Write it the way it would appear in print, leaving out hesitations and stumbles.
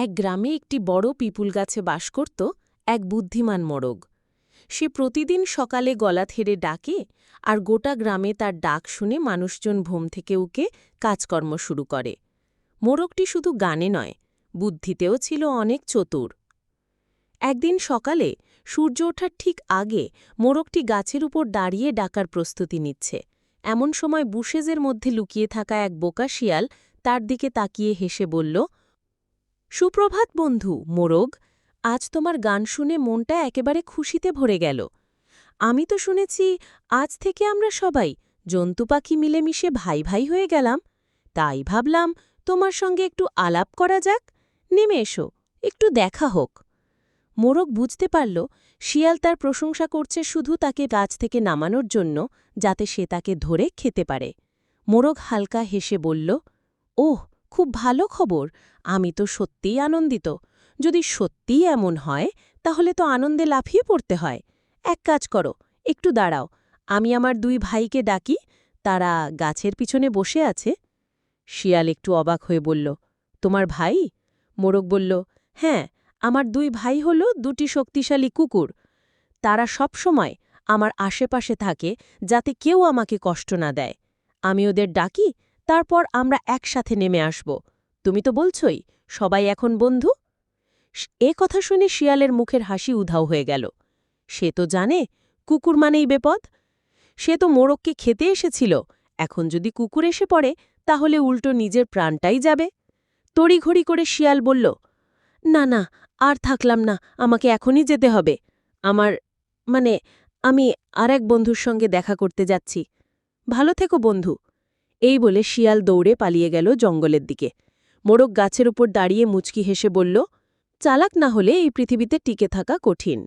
এক গ্রামে একটি বড় পিপুল গাছে বাস করত এক বুদ্ধিমান মোরগ। সে প্রতিদিন সকালে গলা থেড়ে ডাকে, আর গোটা গ্রামে তার ডাক শুনে মানুষজন ঘুম থেকে উঠে কাজকর্ম শুরু করে। মোরগটি শুধু গানে নয়, বুদ্ধিতেও ছিল অনেক চতুর। একদিন সকালে সূর্য ওঠার ঠিক আগে মোরগটি গাছের উপর দাঁড়িয়ে ডাকার প্রস্তুতি নিচ্ছে। এমন সময় বুশেজের মধ্যে লুকিয়ে থাকা এক বোকা শিয়াল তার দিকে তাকিয়ে হেসে বলল, সুপ্রভাত বন্ধু মোরগ, আজ তোমার গান শুনে মনটা একেবারে খুশিতে ভরে গেল। আমি তো শুনেছি আজ থেকে আমরা সবাই জন্তু পাখি মিলেমিশে ভাই ভাই হয়ে গেলাম। তাই ভাবলাম তোমার সঙ্গে একটু আলাপ করা যাক। নেমে এসো, একটু দেখা হোক। মোরগ বুঝতে পারল শিয়াল তার প্রশংসা করছে শুধু তাকে গাছ থেকে নামানোর জন্য, যাতে সে তাকে ধরে খেতে পারে। মোরগ হালকা হেসে বলল, ওহ, খুব ভালো খবর, আমি তো সত্যিই আনন্দিত। যদি সত্যিই এমন হয় তাহলে তো আনন্দে লাফিয়ে পড়তে হয়। এক কাজ করো, একটু দাঁড়াও, আমি আমার দুই ভাইকে ডাকি, তারা গাছের পিছনে বসে আছে। শিয়াল একটু অবাক হয়ে বলল, তোমার ভাই? মোরগ বলল, হ্যাঁ, আমার দুই ভাই হল দুটি শক্তিশালী কুকুর। তারা সব সময় আমার আশেপাশে থাকে যাতে কেউ আমাকে কষ্ট না দেয়। আমি ওদের ডাকি, তারপর আমরা একসাথে নেমে আসব। তুমি তো বলছই সবাই এখন বন্ধু। এ কথা শুনে শিয়ালের মুখের হাসি উধাও হয়ে গেল। সে তো জানে কুকুর মানেই বিপদ। সে তো মোরগকে খেতে এসেছিল, এখন যদি কুকুর এসে পড়ে তাহলে উল্টো নিজের প্রাণটাই যাবে। তড়িঘড়ি করে শিয়াল বলল, না না, আর থাকলাম না, আমাকে এখনই যেতে হবে। আমি আর এক বন্ধুর সঙ্গে দেখা করতে যাচ্ছি। ভালো থেকো বন্ধু। এই বলে শিয়াল দৌড়ে পালিয়ে গেল জঙ্গলের দিকে। মোরগ গাছের উপর দাঁড়িয়ে মুচকি হেসে বলল, চালাক না হলে এই পৃথিবীতে টিকে থাকা কঠিন।